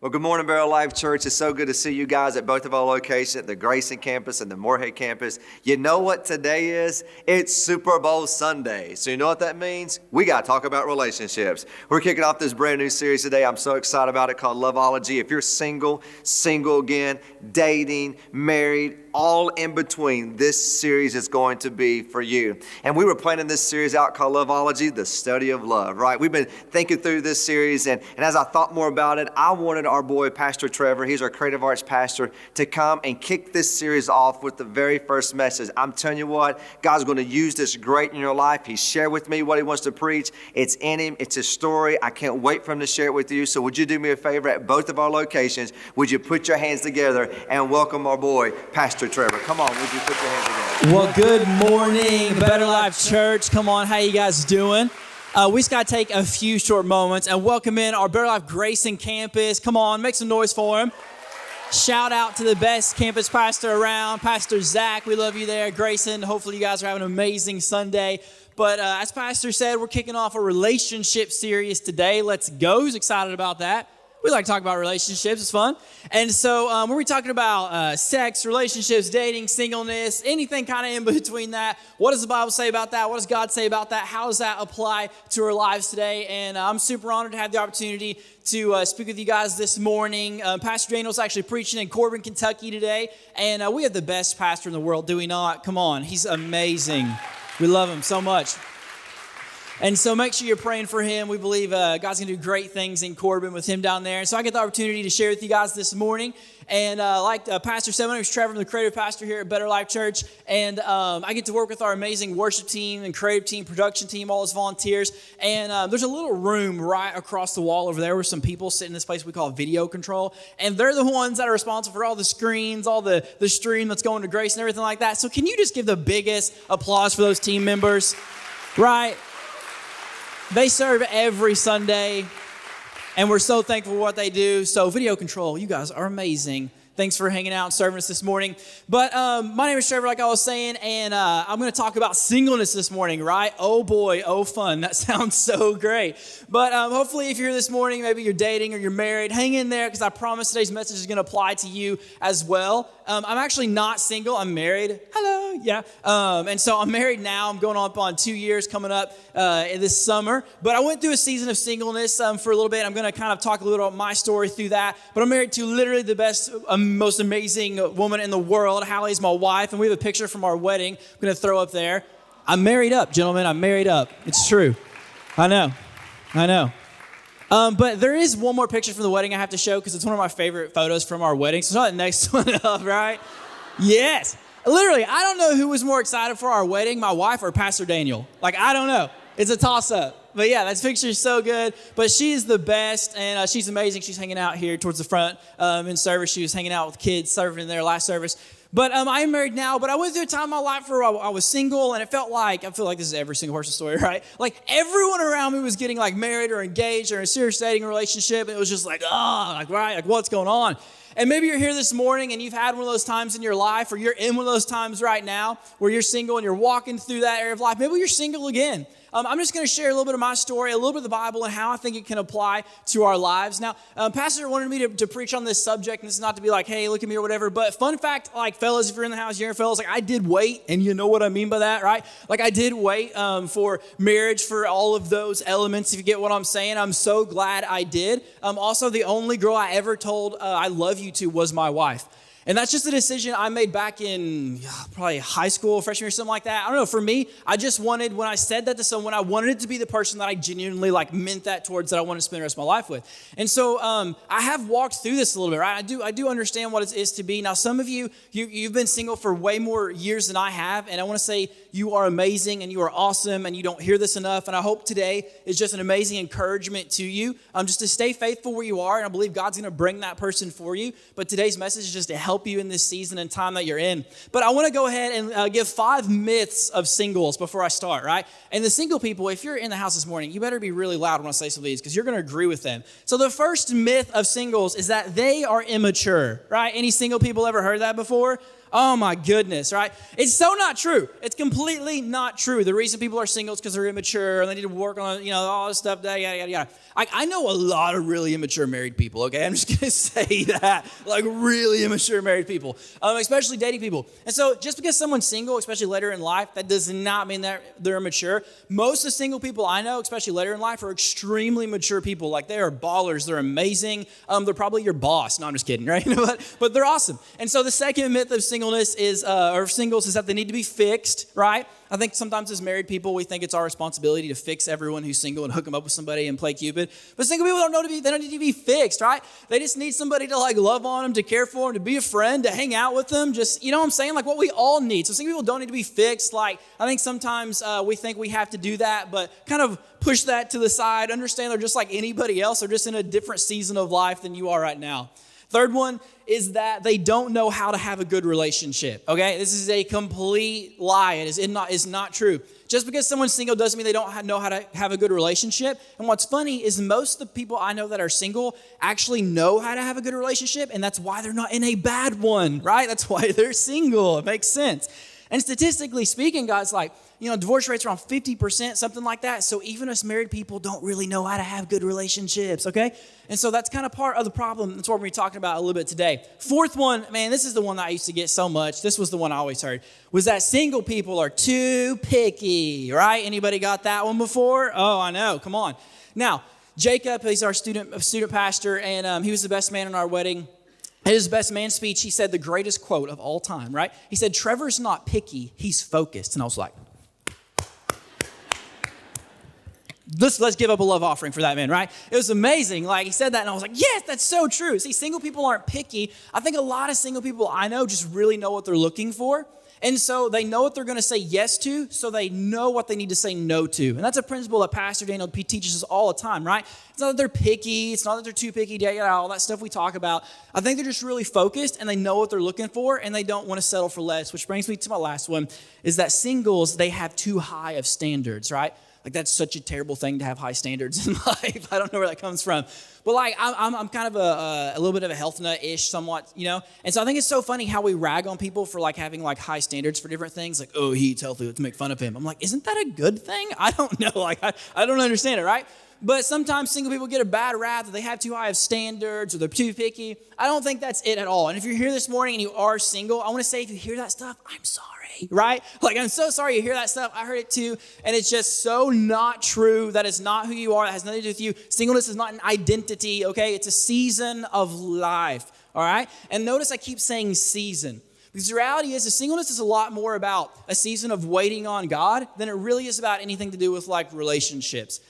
Well, good morning, Barrel Life Church. It's so good to see you guys at both of our locations, the Grayson campus and the Moorhead campus. You know what today is? It's Super Bowl Sunday. So you know what that means? We got to talk about relationships. We're kicking off this brand new series today. I'm so excited about it, called Loveology. If you're single again, dating, married, all in between, this series is going to be for you. And we were planning this series out called Loveology, the study of love, right? We've been thinking through this series, and as I thought more about it, I wanted our boy, Pastor Trevor, he's our creative arts pastor, to come and kick this series off with the very first message. I'm telling you what, God's going to use this great in your life. He shared with me what he wants to preach. It's in him. It's his story. I can't wait for him to share it with you. So would you do me a favor at both of our locations? Would you put your hands together and welcome our boy, Pastor Trevor? Come on, would you put your hands together? Well, good morning, Better Life Church. Come on, how you guys doing? We just got to take a few short moments and welcome in our Better Life Grayson campus. Come on, make some noise for him. Shout out to the best campus pastor around, Pastor Zach. We love you there, Grayson. Hopefully you guys are having an amazing Sunday. But as Pastor said, we're kicking off a relationship series today. Let's go. Who's excited about that? We like to talk about relationships. It's fun. And so we're talking about sex, relationships, dating, singleness, anything kind of in between that. What does the Bible say about that? What does God say about that? How does that apply to our lives today? And I'm super honored to have the opportunity to speak with you guys this morning. Pastor Daniel's actually preaching in Corbin, Kentucky today. And we have the best pastor in the world, do we not? Come on. He's amazing. We love him so much. And so make sure you're praying for him. We believe God's going to do great things in Corbin with him down there. And so I get the opportunity to share with you guys this morning. And like Pastor said, my name is Trevor. I'm the creative pastor here at Better Life Church. And I get to work with our amazing worship team and creative team, production team, all those volunteers. And there's a little room right across the wall over there where some people sit in this place we call video control. And they're the ones that are responsible for all the screens, all the stream that's going to Grace and everything like that. So can you just give the biggest applause for those team members? Right? They serve every Sunday, and we're so thankful for what they do. So video control, you guys are amazing. Thanks for hanging out and serving us this morning. But my name is Trevor, like I was saying, and I'm going to talk about singleness this morning, right? Oh boy, oh fun. That sounds so great. But hopefully if you're here this morning, maybe you're dating or you're married, hang in there because I promise today's message is going to apply to you as well. I'm actually not single. I'm married. Hello. Yeah. And so I'm married now. I'm going on 2 years coming up this summer. But I went through a season of singleness for a little bit. I'm going to kind of talk a little about my story through that. But I'm married to literally the best, most amazing woman in the world. Hallie's my wife. And we have a picture from our wedding I'm going to throw up there. I'm married up, gentlemen. I'm married up. It's true. I know. But there is one more picture from the wedding I have to show because it's one of my favorite photos from our wedding. So it's not the next one up, right? Yes. Literally, I don't know who was more excited for our wedding, my wife or Pastor Daniel. I don't know. It's a toss-up. But yeah, that picture is so good. But she is the best, and she's amazing. She's hanging out here towards the front in service. She was hanging out with kids serving in their last service. But I am married now, but I went through a time in my life where I was single, and I feel like this is every single person's story, right? Like everyone around me was getting married or engaged or in a serious dating relationship, and it was just what's going on? And maybe you're here this morning and you've had one of those times in your life, or you're in one of those times right now where you're single and you're walking through that area of life. Maybe you're single again. I'm just going to share a little bit of my story, a little bit of the Bible, and how I think it can apply to our lives. Now, Pastor wanted me to preach on this subject, and this is not to be like, hey, look at me or whatever, but fun fact, fellas, if you're in the house, you're fellas, I did wait, and you know what I mean by that, right? I did wait for marriage, for all of those elements, if you get what I'm saying. I'm so glad I did. Also, the only girl I ever told I love you to was my wife. And that's just a decision I made back in probably high school, freshman year, something like that. I don't know. For me, I just wanted, when I said that to someone, I wanted it to be the person that I genuinely meant that towards, that I wanted to spend the rest of my life with. And so I have walked through this a little bit, right? I do understand what it is to be. Now, some of you've been single for way more years than I have. And I want to say you are amazing and you are awesome and you don't hear this enough. And I hope today is just an amazing encouragement to you just to stay faithful where you are. And I believe God's going to bring that person for you. But today's message is just to help you in this season and time that you're in. But I want to go ahead and give 5 myths of singles before I start, right? And the single people, if you're in the house this morning, you better be really loud when I say some of these because you're going to agree with them. So the first myth of singles is that they are immature, right? Any single people ever heard that before? Oh my goodness, right? It's so not true. It's completely not true. The reason people are single is because they're immature and they need to work on, all this stuff, yada, yada, yada. I know a lot of really immature married people, okay? I'm just going to say that, like really immature married people, especially dating people. And so just because someone's single, especially later in life, that does not mean that they're immature. Most of the single people I know, especially later in life, are extremely mature people. Like they are ballers. They're amazing. They're probably your boss. No, I'm just kidding, right? But they're awesome. And so the second myth of singleness is, or singles, is that they need to be fixed, right? I think sometimes as married people, we think it's our responsibility to fix everyone who's single and hook them up with somebody and play Cupid. But single people they don't need to be fixed, right? They just need somebody to like love on them, to care for them, to be a friend, to hang out with them. Just, you know what I'm saying? Like what we all need. So single people don't need to be fixed. Like I think sometimes we think we have to do that, but kind of push that to the side. Understand they're just like anybody else. They're just in a different season of life than you are right now. Third one is that they don't know how to have a good relationship, okay? This is a complete lie. It's not true. Just because someone's single doesn't mean they don't know how to have a good relationship. And what's funny is most of the people I know that are single actually know how to have a good relationship, and that's why they're not in a bad one, right? That's why they're single. It makes sense. And statistically speaking, guys, like, divorce rates are around 50%, something like that. So even us married people don't really know how to have good relationships, okay? And so that's kind of part of the problem. That's what we're going to be talking about a little bit today. Fourth one, man, this is the one that I used to get so much. This was the one I always heard, was that single people are too picky, right? Anybody got that one before? Oh, I know. Come on. Now, Jacob, he's our student pastor, and he was the best man in our wedding. In his best man speech, he said the greatest quote of all time, right? He said, "Trevor's not picky, he's focused." And I was like, let's give up a love offering for that man, right? It was amazing. Like he said that and I was like, yes, that's so true. See, single people aren't picky. I think a lot of single people I know just really know what they're looking for. And so they know what they're going to say yes to, so they know what they need to say no to. And that's a principle that Pastor Daniel teaches us all the time, right? It's not that they're picky. It's not that they're too picky, all that stuff we talk about. I think they're just really focused and they know what they're looking for and they don't want to settle for less, which brings me to my last one, is that singles, they have too high of standards, right? Like that's such a terrible thing to have high standards in life. I don't know where that comes from. But like I'm kind of a little bit of a health nut-ish somewhat, And so I think it's so funny how we rag on people for like having like high standards for different things. Like, oh, he eats healthy, let's make fun of him. I'm like, isn't that a good thing? I don't know. Like I don't understand it, right? But sometimes single people get a bad rap that they have too high of standards or they're too picky. I don't think that's it at all. And if you're here this morning and you are single, I want to say if you hear that stuff, I'm sorry, right? Like, I'm so sorry you hear that stuff. I heard it too. And it's just so not true. That is not who you are. That has nothing to do with you. Singleness is not an identity, okay? It's a season of life, all right? And notice I keep saying season. Because the reality is, singleness is a lot more about a season of waiting on God than it really is about anything to do with like relationships.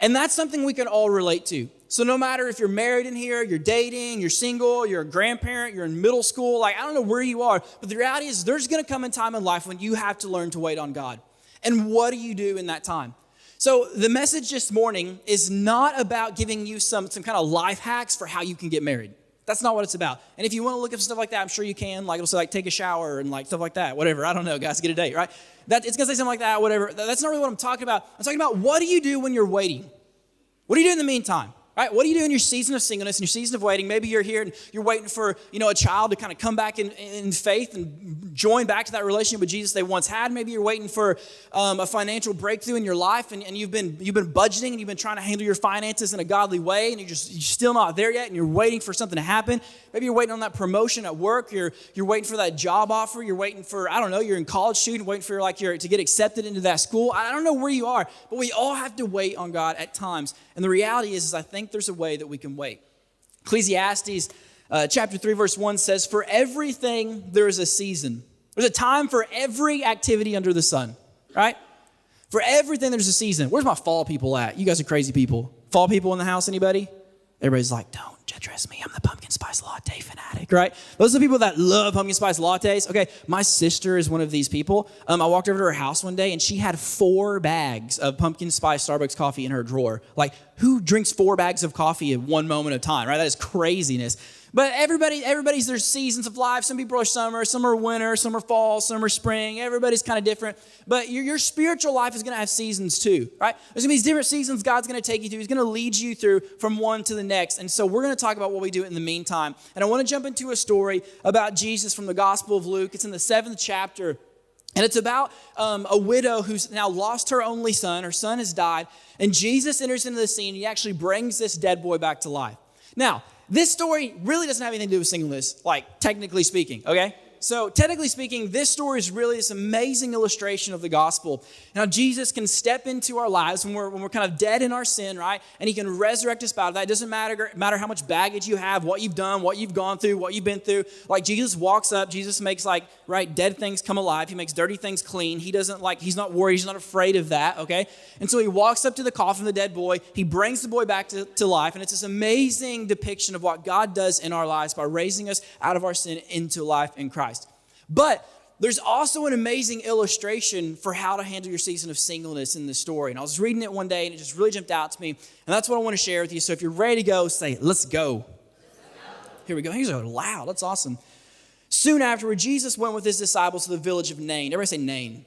And that's something we can all relate to. So no matter if you're married in here, you're dating, you're single, you're a grandparent, you're in middle school, like I don't know where you are, but the reality is there's going to come a time in life when you have to learn to wait on God. And what do you do in that time? So the message this morning is not about giving you some kind of life hacks for how you can get married. That's not what it's about. And if you want to look up stuff like that, I'm sure you can. Like it'll say like take a shower and like stuff like that, whatever. I don't know, guys, get a date, right? It's going to say something like that, whatever. That's not really what I'm talking about. I'm talking about what do you do when you're waiting? What do you do in the meantime? Right? What do you do in your season of singleness, in your season of waiting? Maybe you're here and you're waiting for, a child to kind of come back in faith and join back to that relationship with Jesus they once had. Maybe you're waiting for a financial breakthrough in your life and you've been budgeting and you've been trying to handle your finances in a godly way and you're still not there yet and you're waiting for something to happen. Maybe you're waiting on that promotion at work. You're waiting for that job offer. You're waiting for, you're in college student, waiting for to get accepted into that school. I don't know where you are, but we all have to wait on God at times. And the reality is I think there's a way that we can wait. Ecclesiastes chapter 3 verse 1 says, "For everything there is a season." There's a time for every activity under the sun, right? For everything there's a season. Where's my fall people at? You guys are crazy people. Fall people in the house, anybody? Everybody's like, don't address me. I'm the pumpkin spice latte fanatic, right? Those are the people that love pumpkin spice lattes. Okay, my sister is one of these people. I walked over to her house one day and she had 4 bags of pumpkin spice Starbucks coffee in her drawer. Like who drinks 4 bags of coffee at one moment of time, right? That is craziness. But everybody's there's seasons of life. Some people are summer, some are winter, some are fall, some are spring. Everybody's kind of different. But your spiritual life is going to have seasons too, right? There's going to be these different seasons God's going to take you through. He's going to lead you through from one to the next. And so we're going to talk about what we do in the meantime. And I want to jump into a story about Jesus from the Gospel of Luke. It's in the 7th chapter. And it's about a widow who's now lost her only son. Her son has died. And Jesus enters into the scene. He actually brings this dead boy back to life. Now, this story really doesn't have anything to do with singleness, like technically speaking, okay? So technically speaking, this story is really this amazing illustration of the gospel. Now, Jesus can step into our lives when we're kind of dead in our sin, right? And he can resurrect us out of that. It doesn't matter how much baggage you have, what you've done, what you've gone through, what you've been through. Like Jesus walks up, Jesus makes dead things come alive. He makes dirty things clean. He's not worried, he's not afraid of that, okay? And so he walks up to the coffin of the dead boy. He brings the boy back to life. And it's this amazing depiction of what God does in our lives by raising us out of our sin into life in Christ. But there's also an amazing illustration for how to handle your season of singleness in this story. And I was reading it one day and it just really jumped out to me. And that's what I want to share with you. So if you're ready to go, say, let's go. Here we go. Here's so loud. That's awesome. Soon afterward, Jesus went with his disciples to the village of Nain. Everybody say Nain.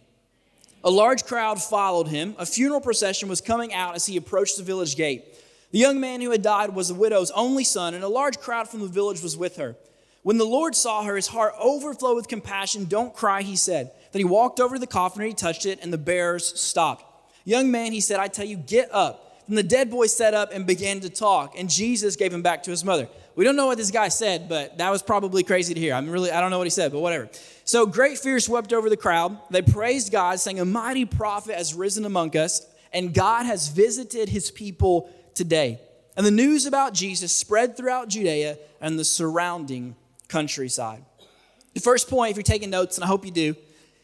A large crowd followed him. A funeral procession was coming out as he approached the village gate. The young man who had died was the widow's only son, and a large crowd from the village was with her. When the Lord saw her, his heart overflowed with compassion. Don't cry, he said. Then he walked over to the coffin and he touched it, and the bearers stopped. Young man, he said, I tell you, get up. Then the dead boy sat up and began to talk, and Jesus gave him back to his mother. We don't know what this guy said, but that was probably crazy to hear. I don't know what he said, but whatever. So great fear swept over the crowd. They praised God, saying, a mighty prophet has risen among us, and God has visited his people today. And the news about Jesus spread throughout Judea and the surrounding countryside. The first point, if you're taking notes, and I hope you do,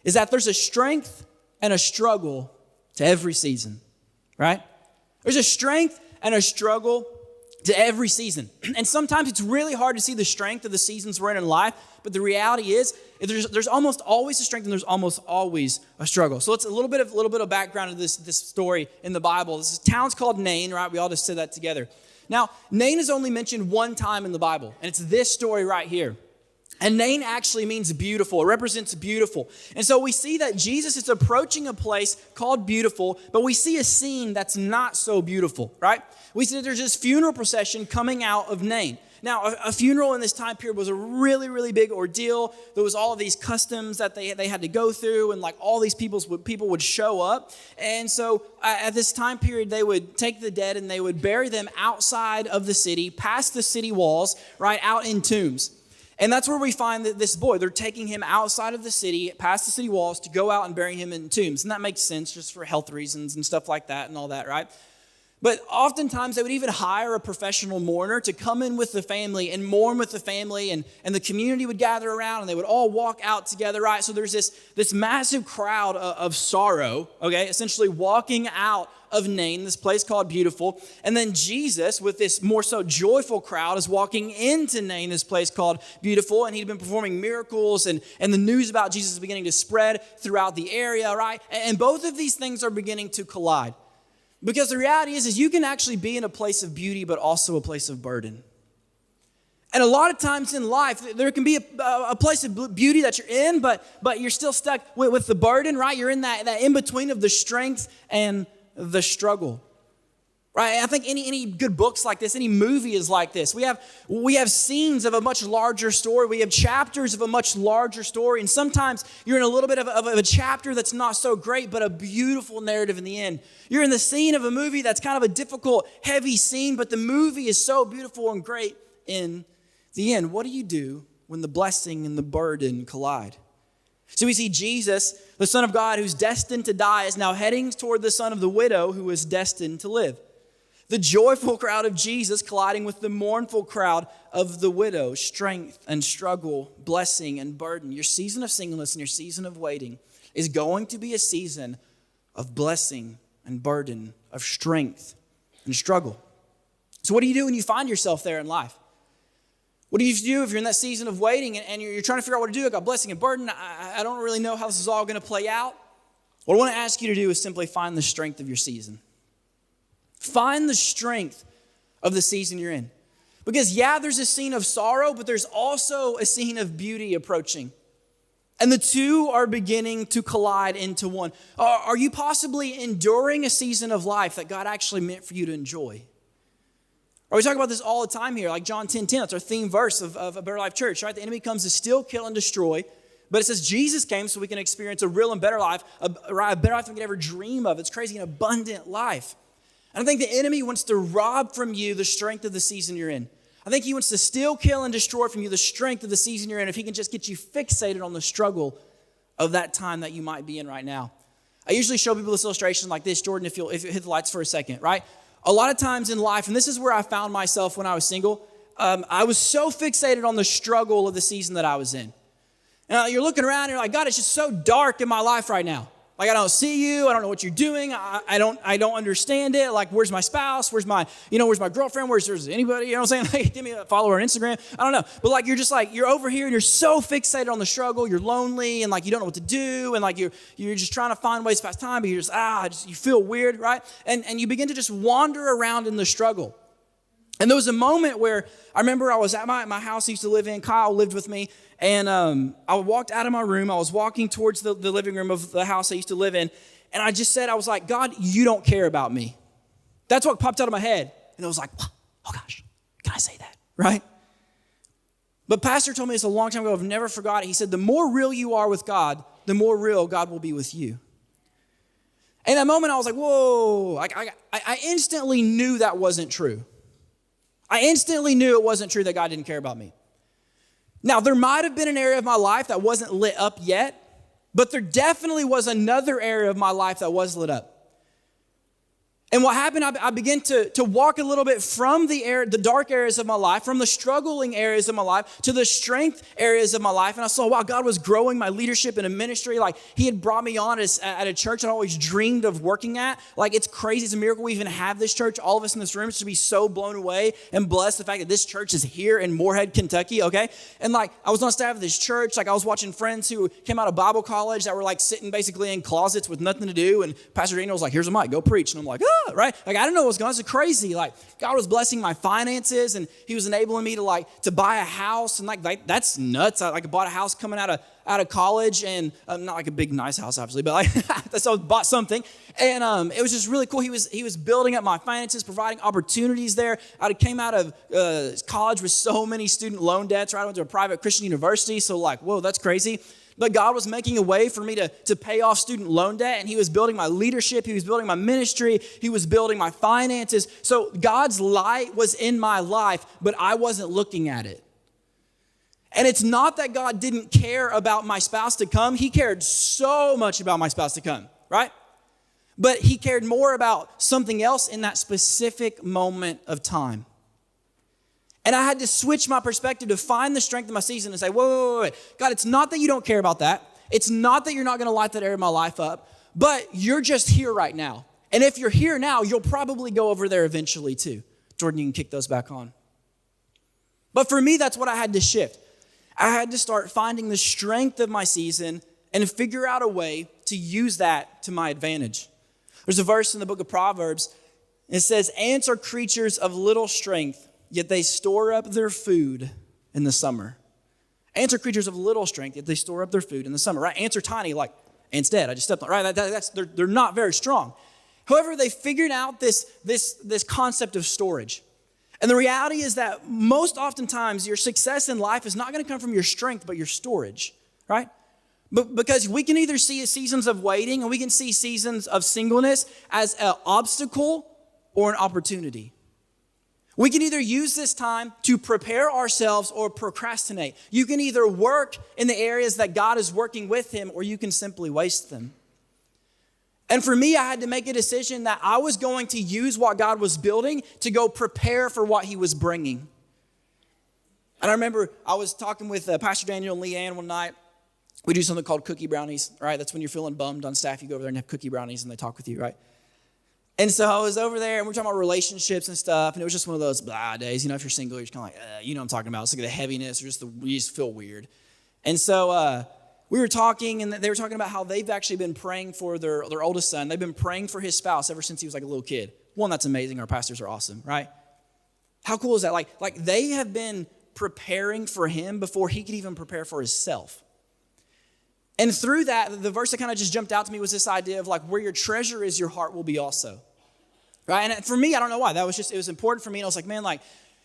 is that there's a strength and a struggle to every season, right? There's a strength and a struggle to every season. And sometimes it's really hard to see the strength of the seasons we're in life, but the reality is there's almost always a strength and there's almost always a struggle. So it's a little bit of background of this tory in the Bible. This town's called Nain, right? We all just said that together. Now, Nain is only mentioned one time in the Bible, and it's this story right here. And Nain actually means beautiful. It represents beautiful. And so we see that Jesus is approaching a place called beautiful, but we see a scene that's not so beautiful, right? We see that there's this funeral procession coming out of Nain. Now, a funeral in this time period was a really, really big ordeal. There was all of these customs that they had to go through, and like all these people would show up. And so at this time period, they would take the dead and they would bury them outside of the city, past the city walls, right, out in tombs. And that's where we find that this boy, they're taking him outside of the city, past the city walls, to go out and bury him in tombs. And that makes sense just for health reasons and stuff like that and all that, right? But oftentimes they would even hire a professional mourner to come in with the family and mourn with the family, and the community would gather around and they would all walk out together, right? So there's this massive crowd of sorrow, okay, essentially walking out of Nain, this place called Beautiful. And then Jesus, with this more so joyful crowd, is walking into Nain, this place called Beautiful, and he'd been performing miracles, and the news about Jesus is beginning to spread throughout the area, right? And both of these things are beginning to collide. Because the reality is you can actually be in a place of beauty, but also a place of burden. And a lot of times in life, there can be a place of beauty that you're in, but you're still stuck with the burden, right? You're in that in-between of the strength and the struggle. Right? I think any good books like this, any movie is like this. We have scenes of a much larger story. We have chapters of a much larger story. And sometimes you're in a little bit of a chapter that's not so great, but a beautiful narrative in the end. You're in the scene of a movie that's kind of a difficult, heavy scene, but the movie is so beautiful and great in the end. What do you do when the blessing and the burden collide? So we see Jesus, the Son of God, who's destined to die, is now heading toward the son of the widow who is destined to live. The joyful crowd of Jesus colliding with the mournful crowd of the widow. Strength and struggle, blessing and burden. Your season of singleness and your season of waiting is going to be a season of blessing and burden, of strength and struggle. So what do you do when you find yourself there in life? What do you do if you're in that season of waiting and you're trying to figure out what to do? I got blessing and burden. I don't really know how this is all going to play out. What I want to ask you to do is simply find the strength of your season. Find the strength of the season you're in. Because yeah, there's a scene of sorrow, but there's also a scene of beauty approaching. And the two are beginning to collide into one. Are you possibly enduring a season of life that God actually meant for you to enjoy? We talk about this all the time here, like John 10:10. That's our theme verse of a Better Life Church, right? The enemy comes to steal, kill, and destroy. But it says Jesus came so we can experience a real and better life, a better life than we could ever dream of. It's crazy, an abundant life. And I think the enemy wants to rob from you the strength of the season you're in. I think he wants to steal, kill, and destroy from you the strength of the season you're in if he can just get you fixated on the struggle of that time that you might be in right now. I usually show people this illustration like this. Jordan, if you hit the lights for a second, right? A lot of times in life, and this is where I found myself when I was single, I was so fixated on the struggle of the season that I was in. And you're looking around and you're like, God, it's just so dark in my life right now. Like, I don't see you. I don't know what you're doing. I don't understand it. Like, where's my spouse? Where's my girlfriend? Where's anybody? You know what I'm saying? Like, give me a follower on Instagram. I don't know. But like, you're over here and you're so fixated on the struggle. You're lonely and like, you don't know what to do. And like, you're just trying to find ways to pass time, but you feel weird, right? And you begin to just wander around in the struggle. And there was a moment where I remember I was at my house I used to live in. Kyle lived with me. And I walked out of my room. I was walking towards the living room of the house I used to live in. And I just said, I was like, God, you don't care about me. That's what popped out of my head. And I was like, oh gosh, can I say that? Right? But Pastor told me this a long time ago. I've never forgot it. He said, the more real you are with God, the more real God will be with you. And in that moment, I was like, whoa. I instantly knew that wasn't true. I instantly knew it wasn't true that God didn't care about me. Now, there might have been an area of my life that wasn't lit up yet, but there definitely was another area of my life that was lit up. And what happened, I began to walk a little bit from the dark areas of my life, from the struggling areas of my life to the strength areas of my life. And I saw, wow, God was growing my leadership in a ministry. Like, he had brought me on at a church I always dreamed of working at. Like, it's crazy. It's a miracle we even have this church. All of us in this room should be so blown away and blessed the fact that this church is here in Moorhead, Kentucky, okay? And like, I was on staff of this church. Like, I was watching friends who came out of Bible college that were like sitting basically in closets with nothing to do. And Pastor Daniel was like, here's a mic, go preach. And I'm like, right? Like, I didn't know what was going on. It's crazy. Like, God was blessing my finances and he was enabling me to buy a house. And like that's nuts. I bought a house coming out of college and not like a big nice house, obviously, but like, so I bought something. And it was just really cool. He was building up my finances, providing opportunities there. I came out of college with so many student loan debts, right? I went to a private Christian university. So like, whoa, that's crazy. But God was making a way for me to pay off student loan debt, and he was building my leadership. He was building my ministry. He was building my finances. So God's light was in my life, but I wasn't looking at it. And it's not that God didn't care about my spouse to come. He cared so much about my spouse to come, right? But he cared more about something else in that specific moment of time. And I had to switch my perspective to find the strength of my season and say, wait. God, it's not that you don't care about that. It's not that you're not going to light that area of my life up, but you're just here right now. And if you're here now, you'll probably go over there eventually too. Jordan, you can kick those back on. But for me, that's what I had to shift. I had to start finding the strength of my season and figure out a way to use that to my advantage. There's a verse in the book of Proverbs. It says, ants are creatures of little strength, yet they store up their food in the summer. Ants are creatures of little strength, yet they store up their food in the summer, right? Ants are tiny, like ants dead. I just stepped on, right? They're not very strong. However, they figured out this concept of storage. And the reality is that most oftentimes your success in life is not going to come from your strength, but your storage, right? But because we can either see seasons of waiting and we can see seasons of singleness as an obstacle or an opportunity. We can either use this time to prepare ourselves or procrastinate. You can either work in the areas that God is working with him, or you can simply waste them. And for me, I had to make a decision that I was going to use what God was building to go prepare for what he was bringing. And I remember I was talking with Pastor Daniel and Leanne one night. We do something called cookie brownies, right? That's when you're feeling bummed on staff. You go over there and have cookie brownies and they talk with you, right? And so I was over there and we're talking about relationships and stuff. And it was just one of those blah days. You know, if you're single, you're just kind of like, you know what I'm talking about. It's like the heaviness or you just feel weird. And so we were talking and they were talking about how they've actually been praying for their oldest son. They've been praying for his spouse ever since he was like a little kid. One, that's amazing. Our pastors are awesome, right? How cool is that? Like they have been preparing for him before he could even prepare for himself. And through that, the verse that kind of just jumped out to me was this idea of like, where your treasure is, your heart will be also. Right? And for me, I don't know why. It was important for me. And I was like, man, like,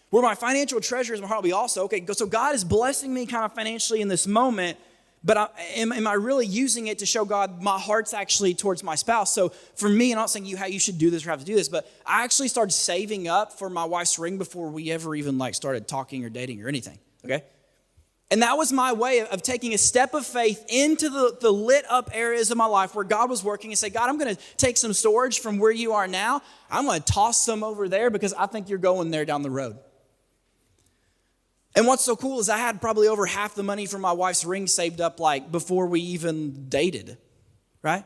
where my financial treasure is, my heart will be also. Okay, so God is blessing me kind of financially in this moment, but am I really using it to show God my heart's actually towards my spouse? So for me, I'm not saying you should do this or have to do this, but I actually started saving up for my wife's ring before we ever even like started talking or dating or anything, okay? And that was my way of taking a step of faith into the lit up areas of my life where God was working and say, God, I'm going to take some storage from where you are now. I'm going to toss some over there because I think you're going there down the road. And what's so cool is I had probably over half the money for my wife's ring saved up like before we even dated, right?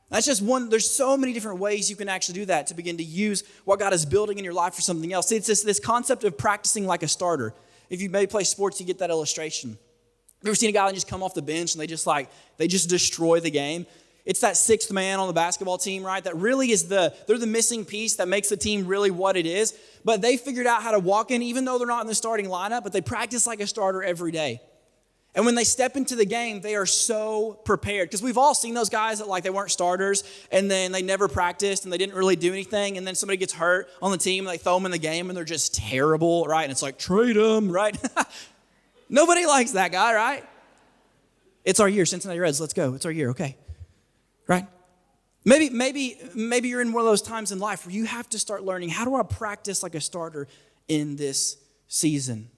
That's just one. There's so many different ways you can actually do that to begin to use what God is building in your life for something else. See, it's this concept of practicing like a starter. If you maybe play sports, you get that illustration. You ever seen a guy that just come off the bench and they just destroy the game? It's that sixth man on the basketball team, right? That really is they're the missing piece that makes the team really what it is. But they figured out how to walk in, even though they're not in the starting lineup, but they practice like a starter every day. And when they step into the game, they are so prepared. Because we've all seen those guys that like they weren't starters and then they never practiced and they didn't really do anything. And then somebody gets hurt on the team and they throw them in the game and they're just terrible, right? And it's like, trade them, right? Nobody likes that guy, right? It's our year, Cincinnati Reds, let's go. It's our year, okay. Right? Maybe you're in one of those times in life where you have to start learning, how do I practice like a starter in this season?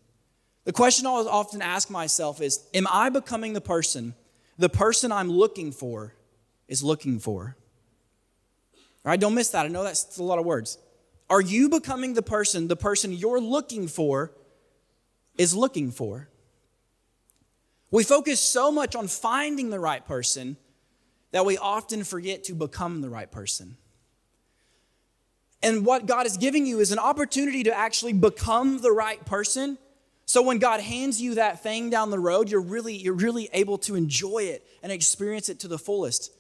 The question I often ask myself is, am I becoming the person I'm looking for is looking for? All right, don't miss that. I know that's a lot of words. Are you becoming the person you're looking for is looking for? We focus so much on finding the right person that we often forget to become the right person. And what God is giving you is an opportunity to actually become the right person. So when God hands you that thing down the road, you're really able to enjoy it and experience it to the fullest.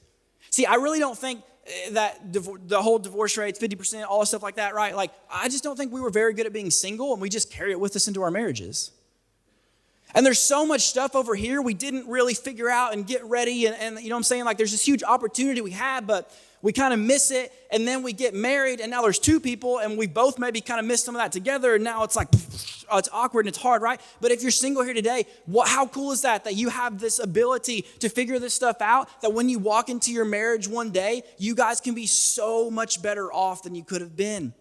See, I really don't think that the whole divorce rate's 50%, all stuff like that, right? Like, I just don't think we were very good at being single, and we just carry it with us into our marriages. And there's so much stuff over here we didn't really figure out and get ready. And you know what I'm saying? Like there's this huge opportunity we had, but we kind of miss it. And then we get married and now there's two people and we both maybe kind of missed some of that together. And now it's like, it's awkward and it's hard, right? But if you're single here today, how cool is that you have this ability to figure this stuff out, that when you walk into your marriage one day, you guys can be so much better off than you could have been.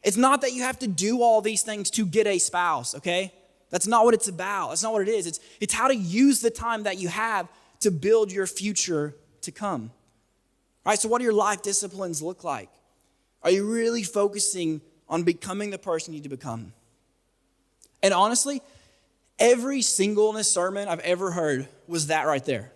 It's not that you have to do all these things to get a spouse, okay? That's not what it's about. That's not what it is. It's how to use the time that you have to build your future to come. All right, so what do your life disciplines look like? Are you really focusing on becoming the person you need to become? And honestly, every singleness sermon I've ever heard was that right there.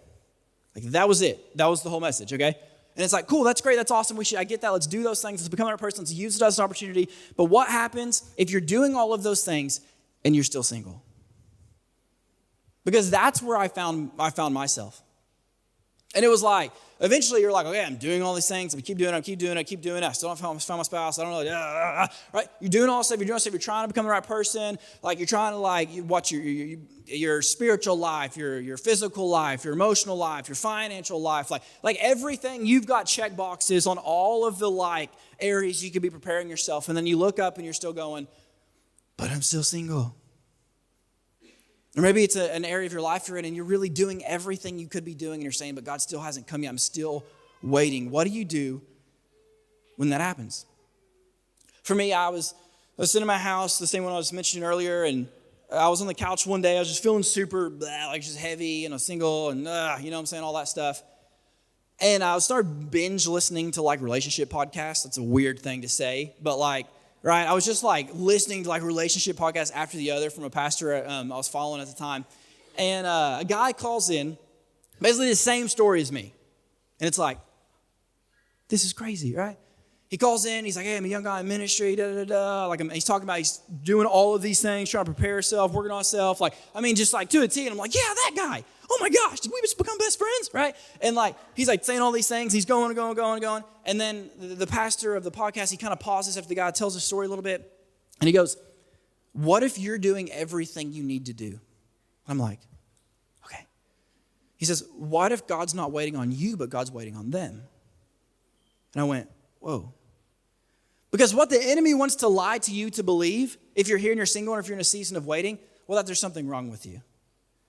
Like that was it. That was the whole message, okay? And it's like, cool, that's great, that's awesome. I get that. Let's do those things. Let's become the right person. Let's use it as an opportunity. But what happens if you're doing all of those things and you're still single? Because that's where I found myself. And it was like, eventually you're like, okay, I'm doing all these things. I keep doing it. I still don't find my spouse. I don't know. Right? You're doing all this stuff. You're trying to become the right person. Like you're trying to watch your spiritual life, your physical life, your emotional life, your financial life. Like everything, you've got check boxes on all of the like areas you could be preparing yourself. And then you look up and you're still going, but I'm still single. Or maybe it's an area of your life you're in and you're really doing everything you could be doing and you're saying, but God still hasn't come yet. I'm still waiting. What do you do when that happens? For me, I was sitting in my house, the same one I was mentioning earlier, and I was on the couch one day. I was just feeling super, like just heavy and single and, you know what I'm saying, all that stuff. And I started binge listening to like relationship podcasts. That's a weird thing to say, but like, right, I was just like listening to like relationship podcasts after the other from a pastor I was following at the time. And a guy calls in, basically the same story as me. And it's like, this is crazy, right? He calls in, he's like, hey, I'm a young guy in ministry, Like, he's talking about he's doing all of these things, trying to prepare himself, working on himself. Like, I mean, just like to a T. And I'm like, yeah, that guy. Oh my gosh, did we just become best friends, right? And like, he's like saying all these things. He's going. And then the pastor of the podcast, he kind of pauses after the guy tells the story a little bit. And he goes, what if you're doing everything you need to do? I'm like, okay. He says, what if God's not waiting on you, but God's waiting on them? And I went, whoa. Because what the enemy wants to lie to you to believe, if you're here and you're single or if you're in a season of waiting, well, that there's something wrong with you,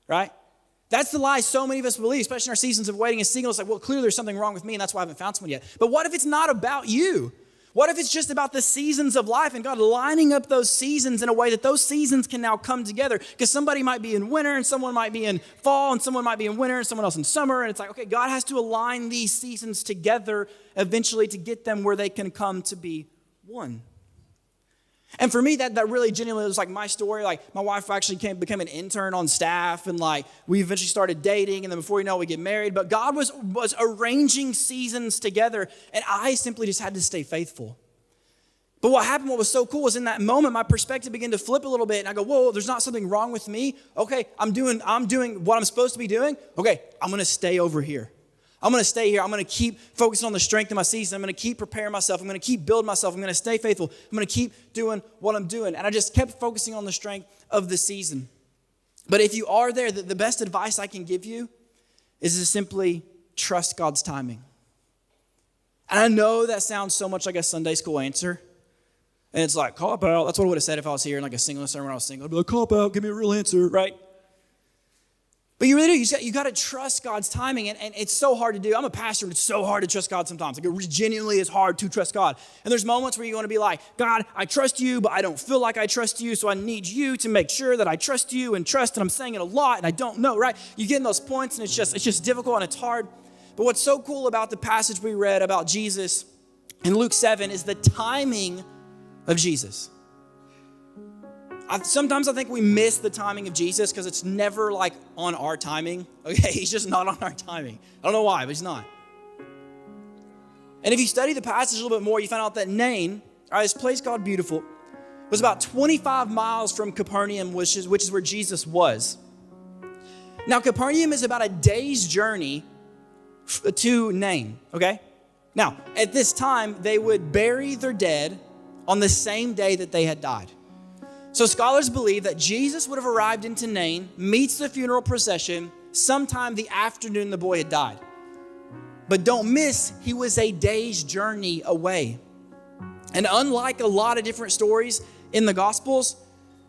right? That's the lie so many of us believe, especially in our seasons of waiting and single. It's like, well, clearly there's something wrong with me, and that's why I haven't found someone yet. But what if it's not about you? What if it's just about the seasons of life and God lining up those seasons in a way that those seasons can now come together? Because somebody might be in winter and someone might be in fall and someone might be in winter and someone else in summer. And it's like, okay, God has to align these seasons together eventually to get them where they can come to be one. And for me, that really genuinely was like my story. Like, my wife actually became an intern on staff, and like we eventually started dating, and then before you know it, we get married. But God was arranging seasons together, and I simply just had to stay faithful. But what happened, what was so cool, was in that moment, my perspective began to flip a little bit, and I go, whoa, there's not something wrong with me. Okay, I'm doing what I'm supposed to be doing. Okay, I'm going to stay over here. I'm going to stay here. I'm going to keep focusing on the strength of my season. I'm going to keep preparing myself. I'm going to keep building myself. I'm going to stay faithful. I'm going to keep doing what I'm doing. And I just kept focusing on the strength of the season. But if you are there, the best advice I can give you is to simply trust God's timing. And I know that sounds so much like a Sunday school answer. And it's like, cop out. That's what I would have said if I was here in like a singleness sermon when I was single. I'd be like, cop out, give me a real answer, right? But you really do. You got to trust God's timing, and it's so hard to do. I'm a pastor, and it's so hard to trust God sometimes. Like, it genuinely is hard to trust God. And there's moments where you want to be like, God, I trust you, but I don't feel like I trust you, so I need you to make sure that I trust you and trust, and I'm saying it a lot, and I don't know, right? You get in those points, and it's just difficult, and it's hard. But what's so cool about the passage we read about Jesus in Luke 7 is the timing of Jesus. Sometimes I think we miss the timing of Jesus because it's never like on our timing. Okay, he's just not on our timing. I don't know why, but he's not. And if you study the passage a little bit more, you find out that Nain, this place called Beautiful, was about 25 miles from Capernaum, which is where Jesus was. Now, Capernaum is about a day's journey to Nain, okay? Now, at this time, they would bury their dead on the same day that they had died. So scholars believe that Jesus would have arrived into Nain, meets the funeral procession sometime the afternoon the boy had died. But don't miss, he was a day's journey away. And unlike a lot of different stories in the Gospels,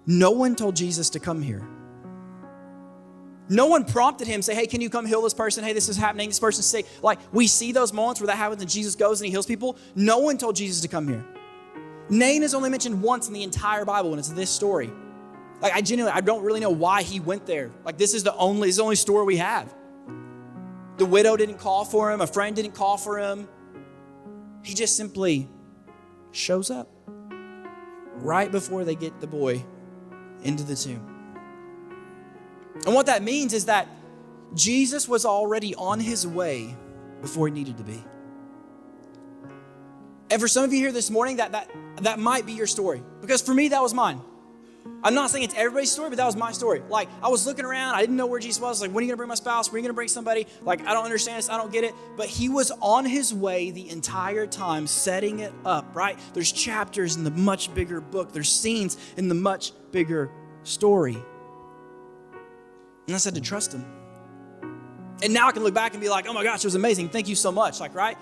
no one told Jesus to come here. No one prompted him, say, hey, can you come heal this person? Hey, this is happening. This person's sick. Like, we see those moments where that happens and Jesus goes and he heals people. No one told Jesus to come here. Nain is only mentioned once in the entire Bible, and it's this story. Like, I don't really know why he went there. Like, this is the only story we have. The widow didn't call for him. A friend didn't call for him. He just simply shows up right before they get the boy into the tomb. And what that means is that Jesus was already on his way before he needed to be. And for some of you here this morning, that might be your story. Because for me, that was mine. I'm not saying it's everybody's story, but that was my story. Like, I was looking around. I didn't know where Jesus was. Like, when are you going to bring my spouse? When are you going to bring somebody? Like, I don't understand this. I don't get it. But he was on his way the entire time, setting it up, right? There's chapters in the much bigger book. There's scenes in the much bigger story. And I said to trust him. And now I can look back and be like, oh my gosh, it was amazing. Thank you so much. Like, right?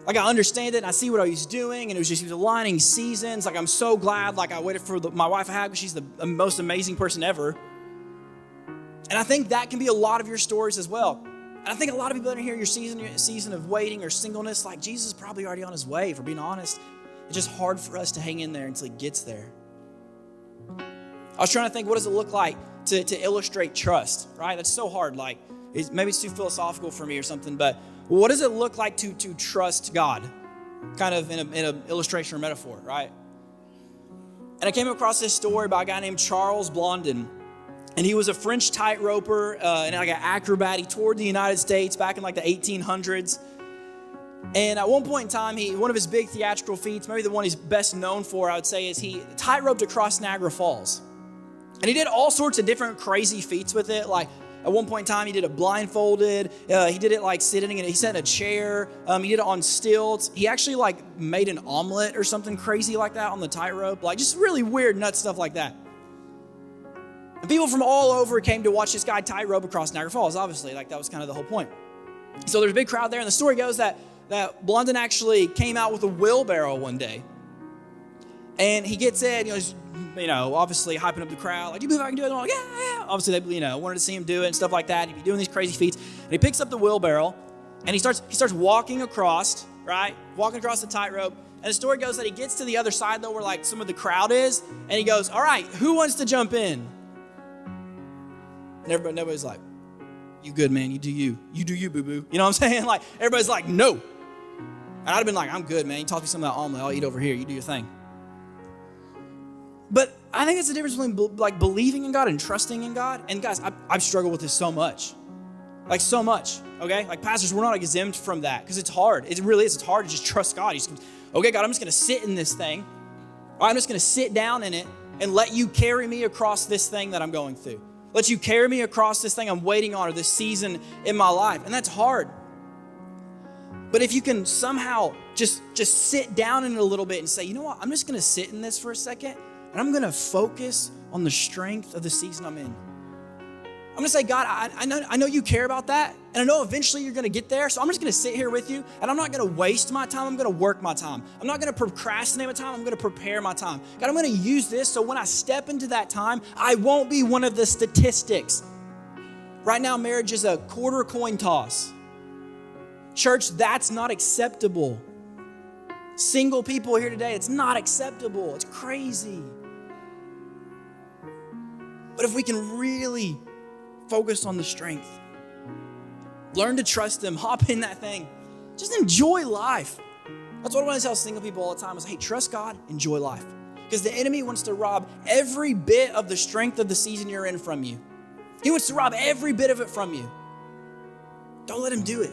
Like, I understand it, and I see what I was doing, and he was aligning seasons. Like, I'm so glad, like, I waited for my wife I had because she's the most amazing person ever. And I think that can be a lot of your stories as well. And I think a lot of people that are here, your season of waiting or singleness, like, Jesus is probably already on his way, if we're being honest. It's just hard for us to hang in there until he gets there. I was trying to think, what does it look like to illustrate trust, right? That's so hard. Like, maybe it's too philosophical for me or something, but what does it look like to trust God? Kind of in an illustration or metaphor, right? And I came across this story by a guy named Charles Blondin. And he was a French tightroper and like an acrobat. He toured the United States back in like the 1800s. And at one point in time, one of his big theatrical feats, maybe the one he's best known for, I would say, is he tight-roped across Niagara Falls. And he did all sorts of different crazy feats with it. Like at one point in time, he did it blindfolded. He did it like sitting, and he sat in a chair. He did it on stilts. He actually like made an omelet or something crazy like that on the tightrope. Like just really weird, nuts stuff like that. And people from all over came to watch this guy tightrope across Niagara Falls, obviously. Like that was kind of the whole point. So there's a big crowd there, and the story goes that Blondin actually came out with a wheelbarrow one day. And he gets in, he's, obviously hyping up the crowd. Like, do you believe I can do it? And I'm like, yeah. Obviously, they, wanted to see him do it and stuff like that. He'd be doing these crazy feats. And he picks up the wheelbarrow, and he starts walking across, right? Walking across the tightrope. And the story goes that he gets to the other side, though, where, like, some of the crowd is. And he goes, all right, who wants to jump in? And everybody's like, you good, man. You do you. You do you, boo-boo. You know what I'm saying? Like, everybody's like, no. And I'd have been like, I'm good, man. You talk me some of that omelet. I'll eat over here. You do your thing. But I think it's the difference between like believing in God and trusting in God. And guys, I've struggled with this so much. Like so much, okay? Like pastors, we're not exempt from that because it's hard. It really is. It's hard to just trust God. Okay, God, I'm just going to sit in this thing. Or I'm just going to sit down in it and let you carry me across this thing that I'm going through. Let you carry me across this thing I'm waiting on or this season in my life. And that's hard. But if you can somehow just sit down in it a little bit and say, you know what, I'm just going to sit in this for a second and I'm going to focus on the strength of the season I'm in. I'm going to say, God, I know you care about that, and I know eventually you're going to get there, so I'm just going to sit here with you, and I'm not going to waste my time. I'm going to work my time. I'm not going to procrastinate my time. I'm going to prepare my time. God, I'm going to use this so when I step into that time, I won't be one of the statistics. Right now, marriage is a quarter coin toss. Church, that's not acceptable. Single people here today, it's not acceptable. It's crazy. But if we can really focus on the strength, learn to trust Him, hop in that thing, just enjoy life. That's what I want to tell single people all the time is, hey, trust God, enjoy life. Because the enemy wants to rob every bit of the strength of the season you're in from you. He wants to rob every bit of it from you. Don't let him do it.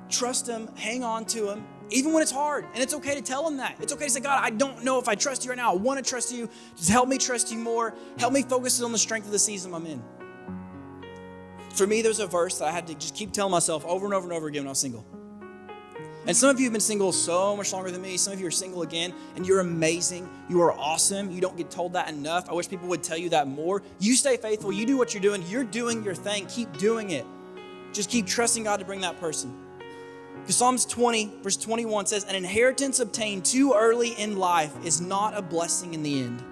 Trust Him, hang on to Him, even when it's hard. And it's okay to tell Him that. It's okay to say, God, I don't know if I trust you right now. I want to trust you. Just help me trust you more. Help me focus on the strength of the season I'm in. For me, there's a verse that I had to just keep telling myself over and over and over again when I was single. And some of you have been single so much longer than me. Some of you are single again, and you're amazing. You are awesome. You don't get told that enough. I wish people would tell you that more. You stay faithful. You do what you're doing. You're doing your thing. Keep doing it. Just keep trusting God to bring that person. Because Psalms 20, verse 21 says, an inheritance obtained too early in life is not a blessing in the end.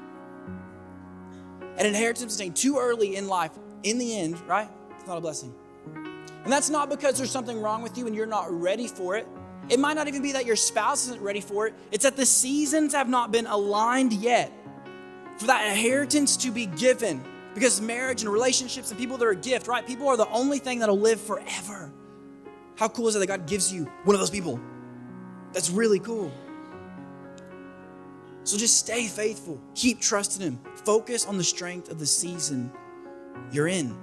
An inheritance obtained too early in life, in the end, right? It's not a blessing. And that's not because there's something wrong with you and you're not ready for it. It might not even be that your spouse isn't ready for it. It's that the seasons have not been aligned yet for that inheritance to be given. Because marriage and relationships and people that are a gift, right? People are the only thing that'll live forever. How cool is it that God gives you one of those people? That's really cool. So just stay faithful. Keep trusting Him. Focus on the strength of the season you're in.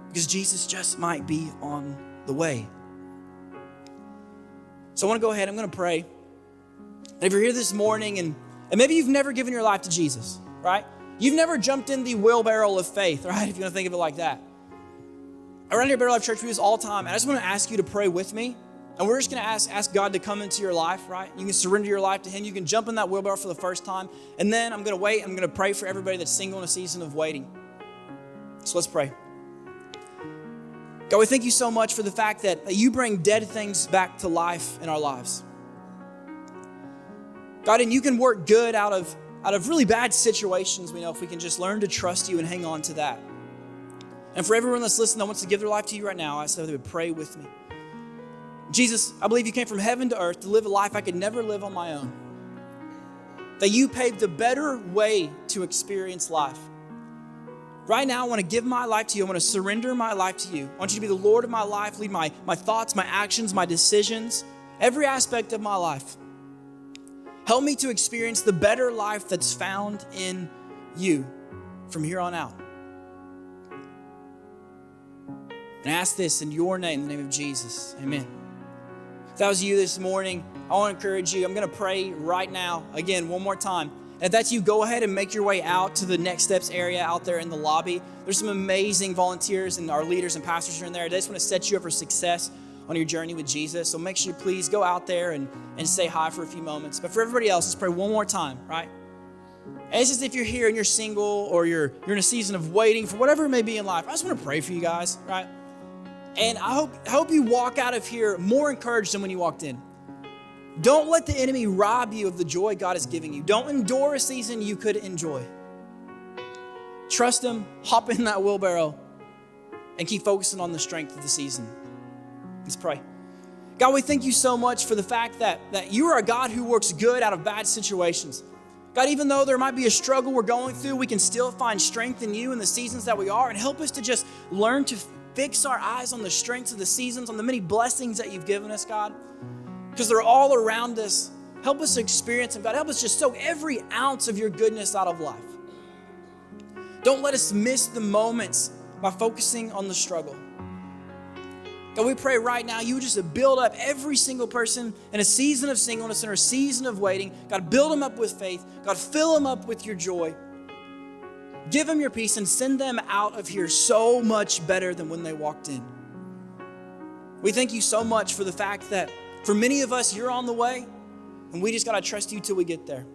Because Jesus just might be on the way. So I want to go ahead. I'm going to pray. And if you're here this morning and maybe you've never given your life to Jesus, right? You've never jumped in the wheelbarrow of faith, right? If you're going to think of it like that. Around here at Better Life Church, we do this all the time. And I just want to ask you to pray with me. And we're just going to ask God to come into your life, right? You can surrender your life to Him. You can jump in that wheelbarrow for the first time. And then I'm going to wait. I'm going to pray for everybody that's single in a season of waiting. So let's pray. God, we thank you so much for the fact that you bring dead things back to life in our lives. God, and you can work good out of really bad situations, we know, if we can just learn to trust you and hang on to that. And for everyone that's listening that wants to give their life to you right now, I ask that they would pray with me. Jesus, I believe you came from heaven to earth to live a life I could never live on my own. That you paved a better way to experience life. Right now, I want to give my life to you. I want to surrender my life to you. I want you to be the Lord of my life, lead my thoughts, my actions, my decisions, every aspect of my life. Help me to experience the better life that's found in you from here on out. And I ask this in your name, in the name of Jesus. Amen. If that was you this morning, I want to encourage you. I'm going to pray right now, again, one more time. If that's you, go ahead and make your way out to the Next Steps area out there in the lobby. There's some amazing volunteers and our leaders and pastors are in there. They just want to set you up for success on your journey with Jesus. So make sure you please go out there and say hi for a few moments. But for everybody else, let's pray one more time, right? And it's just if you're here and you're single or you're in a season of waiting for whatever it may be in life, I just want to pray for you guys, right? And I hope you walk out of here more encouraged than when you walked in. Don't let the enemy rob you of the joy God is giving you. Don't endure a season you could enjoy. Trust him, hop in that wheelbarrow, and keep focusing on the strength of the season. Let's pray. God, we thank you so much for the fact that you are a God who works good out of bad situations. God, even though there might be a struggle we're going through, we can still find strength in you in the seasons that we are, and help us to just learn to fix our eyes on the strengths of the seasons, on the many blessings that you've given us, God, because they're all around us. Help us to experience them, God. Help us just soak every ounce of your goodness out of life. Don't let us miss the moments by focusing on the struggle. God, we pray right now, you would just build up every single person in a season of singleness and a season of waiting. God, build them up with faith. God, fill them up with your joy. Give them your peace and send them out of here so much better than when they walked in. We thank you so much for the fact that for many of us, you're on the way, and we just got to trust you till we get there.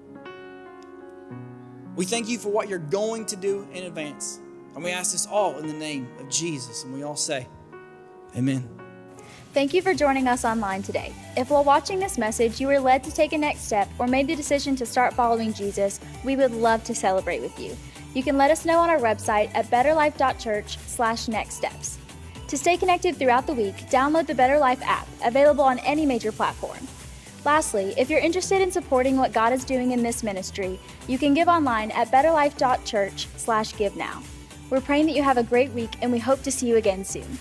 We thank you for what you're going to do in advance. And we ask this all in the name of Jesus. And we all say, amen. Thank you for joining us online today. If while watching this message you were led to take a next step or made the decision to start following Jesus, we would love to celebrate with you. You can let us know on our website at betterlife.church/nextsteps. To stay connected throughout the week, download the Better Life app, available on any major platform. Lastly, if you're interested in supporting what God is doing in this ministry, you can give online at betterlife.church/givenow. We're praying that you have a great week, and we hope to see you again soon.